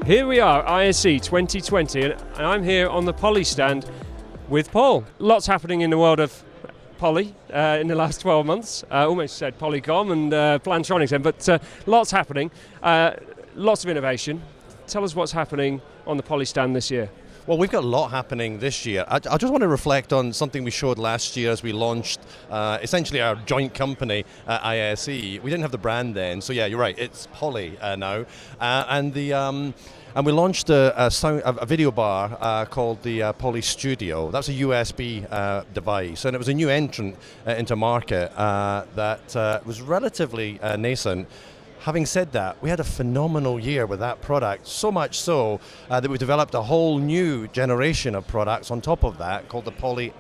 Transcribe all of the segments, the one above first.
Here we are, ISE 2020, and I'm here on the Poly stand with Paul. Lots happening in the world of Poly in the last 12 months. Almost said Polycom and Plantronics then, but lots happening, lots of innovation. Tell us what's happening on the Poly stand this year. Well, we've got a lot happening this year. I just want to reflect on something we showed last year as we launched essentially our joint company at ISE. We didn't have the brand then, so yeah, you're right, it's Poly now. And we launched a video bar called the Poly Studio. That's a USB device, and it was a new entrant into market that was relatively nascent. Having said that, we had a phenomenal year with that product, so much so that we developed a whole new generation of products on top of that called the Poly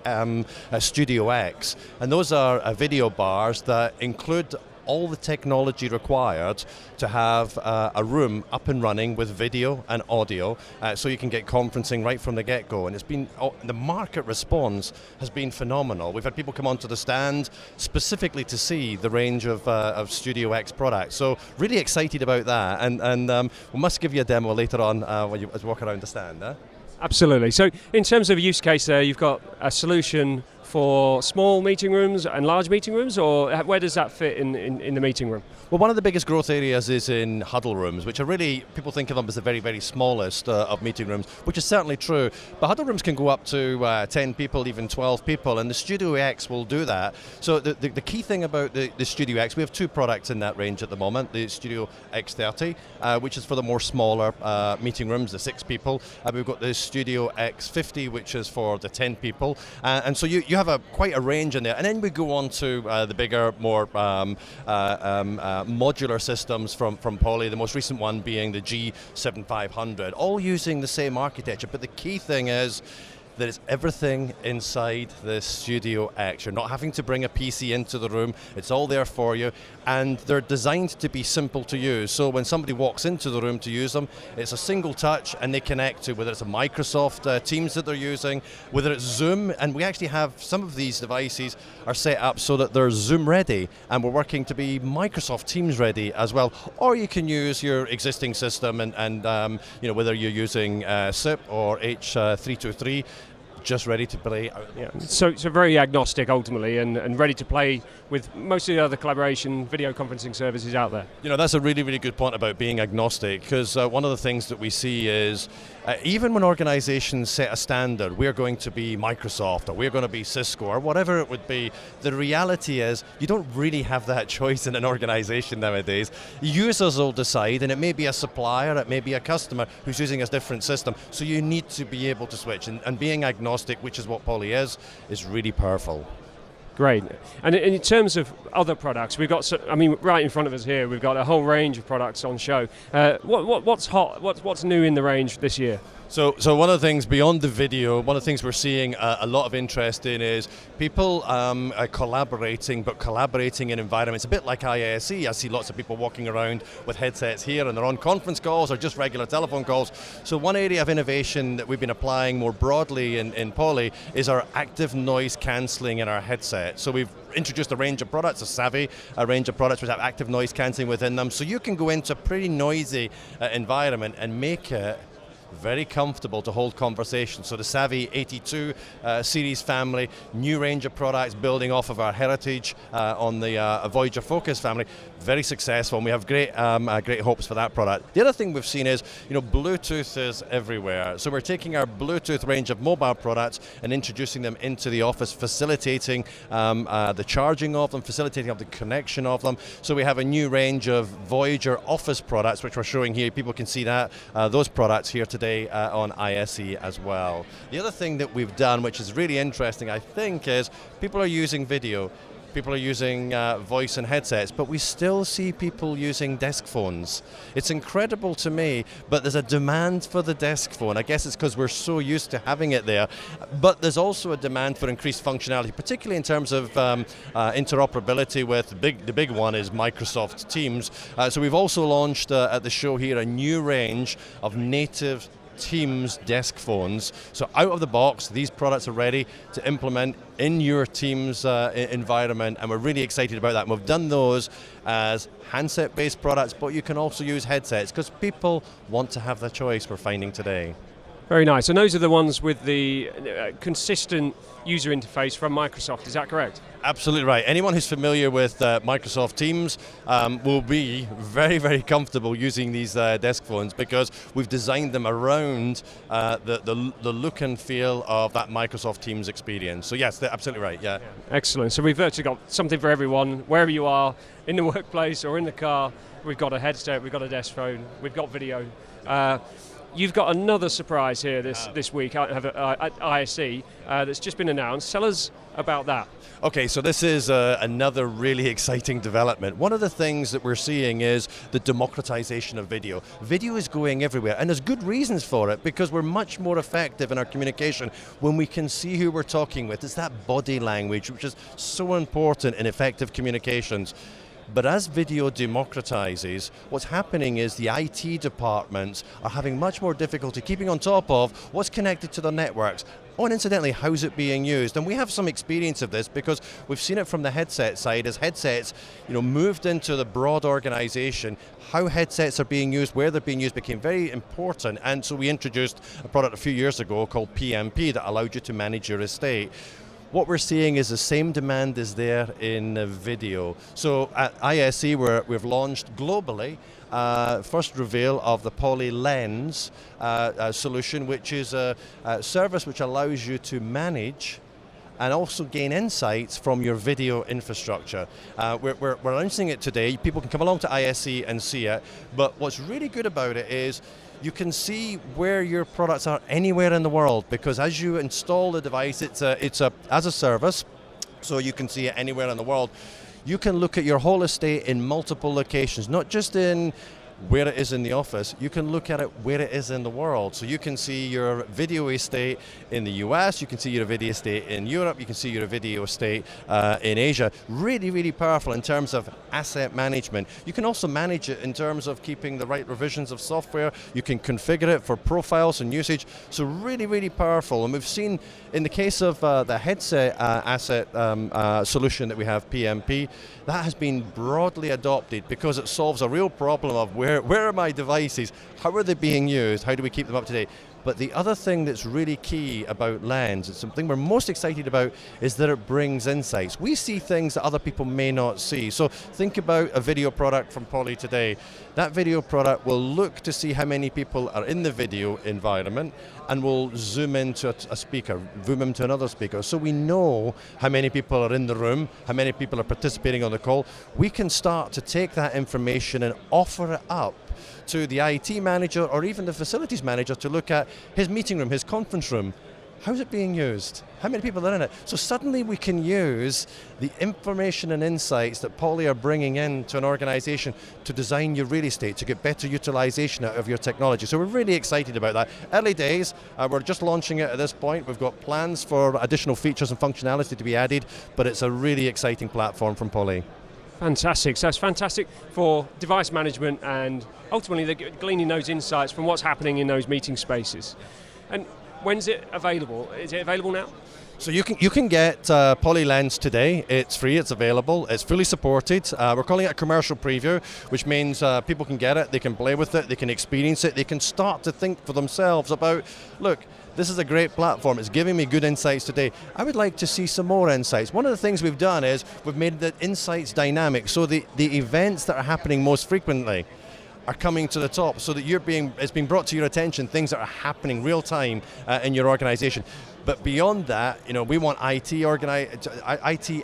Studio X. And those are video bars that include all the technology required to have a room up and running with video and audio, so you can get conferencing right from the get-go. And it's been the market response has been phenomenal. We've had people come onto the stand specifically to see the range of Studio X products. So really excited about that, and we must give you a demo later on when you walk around the stand. Absolutely. So in terms of use case there, you've got a solution for small meeting rooms and large meeting rooms, or where does that fit in the meeting room? Well, one of the biggest growth areas is in huddle rooms, which are really, people think of them as the very, very smallest of meeting rooms, which is certainly true. But huddle rooms can go up to 10 people, even 12 people, and the Studio X will do that. So the key thing about the Studio X, we have two products in that range at the moment, the Studio X30, which is for the more smaller meeting rooms, the 6 people. We've got the Studio X50, which is for the 10 people. And so you have quite a range in there. And then we go on to the bigger, more modular systems from Poly, the most recent one being the G7500, all using the same architecture. But the key thing is that it's everything inside the Studio X. You're not having to bring a PC into the room. It's all there for you. And they're designed to be simple to use. So when somebody walks into the room to use them, it's a single touch and they connect to whether it's a Microsoft Teams that they're using, whether it's Zoom. And we actually have some of these devices are set up so that they're Zoom ready. And we're working to be Microsoft Teams ready as well. Or you can use your existing system and whether you're using SIP or H323, just ready to play. Yeah. So very agnostic ultimately, and ready to play with most of the other collaboration video conferencing services out there. You know, that's a really, really good point about being agnostic, because one of the things that we see is even when organizations set a standard, we're going to be Microsoft or we're going to be Cisco or whatever it would be, the reality is you don't really have that choice in an organization nowadays. Users will decide, and it may be a supplier, it may be a customer who's using a different system, so you need to be able to switch, and being agnostic, which is what Poly is really powerful. Great. And in terms of other products, we've got, right in front of us here, we've got a whole range of products on show. What's hot? What's new in the range this year? So one of the things beyond the video, one of the things we're seeing a lot of interest in is people collaborating in environments, a bit like ISE. I see lots of people walking around with headsets here and they're on conference calls or just regular telephone calls. So one area of innovation that we've been applying more broadly in Poly is our active noise cancelling in our headset. So we've introduced a range of products, a range of products which have active noise cancelling within them. So you can go into a pretty noisy environment and make it very comfortable to hold conversations. So the Savvy 82 series family, new range of products building off of our heritage on the Voyager Focus family, very successful, and we have great hopes for that product. The other thing we've seen is, Bluetooth is everywhere. So we're taking our Bluetooth range of mobile products and introducing them into the office, facilitating the charging of them, facilitating of the connection of them. So we have a new range of Voyager Office products, which we're showing here. People can see that, those products here today on ISE as well. The other thing that we've done, which is really interesting, I think, is people are using video. People are using voice and headsets, but we still see people using desk phones. It's incredible to me, but there's a demand for the desk phone. I guess it's because we're so used to having it there, but there's also a demand for increased functionality, particularly in terms of interoperability with the big one is Microsoft Teams. So we've also launched at the show here a new range of native Teams desk phones. So out of the box, these products are ready to implement in your Teams environment, and we're really excited about that. And we've done those as handset-based products, but you can also use headsets because people want to have the choice we're finding today. Very nice. And those are the ones with the consistent user interface from Microsoft, is that correct? Absolutely right. Anyone who's familiar with Microsoft Teams will be very, very comfortable using these desk phones because we've designed them around the look and feel of that Microsoft Teams experience. So yes, they're absolutely right, yeah. Excellent. So we've virtually got something for everyone, wherever you are, in the workplace or in the car. We've got a headset, we've got a desk phone, we've got video. You've got another surprise here this week at ISE that's just been announced. Tell us about that. Okay, so this is another really exciting development. One of the things that we're seeing is the democratization of video. Video is going everywhere, and there's good reasons for it because we're much more effective in our communication when we can see who we're talking with. It's that body language, which is so important in effective communications. But as video democratizes, what's happening is the IT departments are having much more difficulty keeping on top of what's connected to their networks. Oh, and incidentally, how's it being used? And we have some experience of this because we've seen it from the headset side as headsets, moved into the broad organization. How headsets are being used, where they're being used became very important. And so we introduced a product a few years ago called PMP that allowed you to manage your estate. What we're seeing is the same demand is there in video. So at ISE, we've launched globally first reveal of the Poly Lens solution, which is a service which allows you to manage and also gain insights from your video infrastructure. We're announcing it today. People can come along to ISE and see it. But what's really good about it is you can see where your products are anywhere in the world because as you install the device, it's as a service, so you can see it anywhere in the world. You can look at your whole estate in multiple locations, not just in where it is in the office, you can look at it where it is in the world. So you can see your video estate in the US, you can see your video estate in Europe, you can see your video estate in Asia. Really, really powerful in terms of asset management. You can also manage it in terms of keeping the right revisions of software. You can configure it for profiles and usage. So really, really powerful. And we've seen in the case of the headset asset solution that we have, PMP, that has been broadly adopted because it solves a real problem of where are my devices, how are they being used, how do we keep them up to date. But the other thing that's really key about Lens, it's something we're most excited about, is that it brings insights. We see things that other people may not see. So think about a video product from Poly today. That video product will look to see how many people are in the video environment and will zoom into a speaker, zoom into another speaker. So we know how many people are in the room, how many people are participating on the call. We can start to take that information and offer it up to the IT manager or even the facilities manager to look at his meeting room, his conference room. How's it being used? How many people are in it? So suddenly we can use the information and insights that Poly are bringing into an organization to design your real estate, to get better utilization out of your technology. So we're really excited about that. Early days, we're just launching it at this point. We've got plans for additional features and functionality to be added, but it's a really exciting platform from Poly. Fantastic. So it's fantastic for device management and ultimately gleaning those insights from what's happening in those meeting spaces. And when's it available? Is it available now? So you can get Poly Lens today. It's free, it's available, it's fully supported. We're calling it a commercial preview, which means people can get it, they can play with it, they can experience it, they can start to think for themselves about, look, this is a great platform, it's giving me good insights today. I would like to see some more insights. One of the things we've done is we've made the insights dynamic, so the events that are happening most frequently are coming to the top, so that it's being brought to your attention, things that are happening real time in your organization. But beyond that, we want IT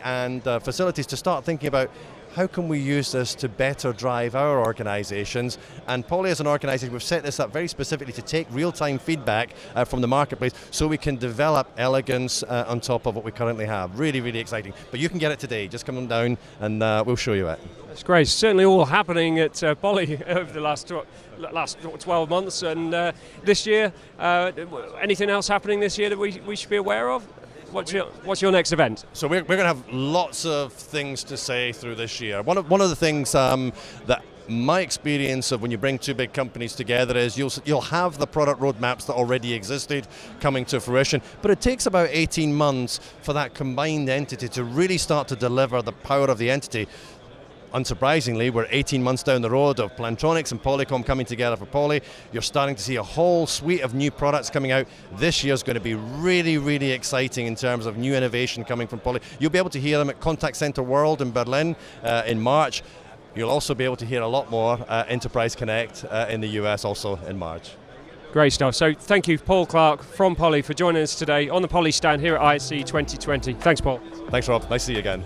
and facilities to start thinking about how can we use this to better drive our organizations? And Poly as an organization, we've set this up very specifically to take real-time feedback from the marketplace so we can develop elegance on top of what we currently have. Really, really exciting. But you can get it today. Just come on down and we'll show you it. That's great. Certainly all happening at Poly over the last 12 months. And this year, anything else happening this year that we should be aware of? What's your next event? So we're going to have lots of things to say through this year. One of the things that My experience of when you bring two big companies together is you'll have the product roadmaps that already existed coming to fruition, but it takes about 18 months for that combined entity to really start to deliver the power of the entity. Unsurprisingly, we're 18 months down the road of Plantronics and Polycom coming together for Poly. You're starting to see a whole suite of new products coming out. This year's going to be really, really exciting in terms of new innovation coming from Poly. You'll be able to hear them at Contact Center World in Berlin in March. You'll also be able to hear a lot more Enterprise Connect in the US also in March. Great stuff. So thank you, Paul Clark from Poly, for joining us today on the Poly stand here at ISE 2020. Thanks, Paul. Thanks, Rob. Nice to see you again.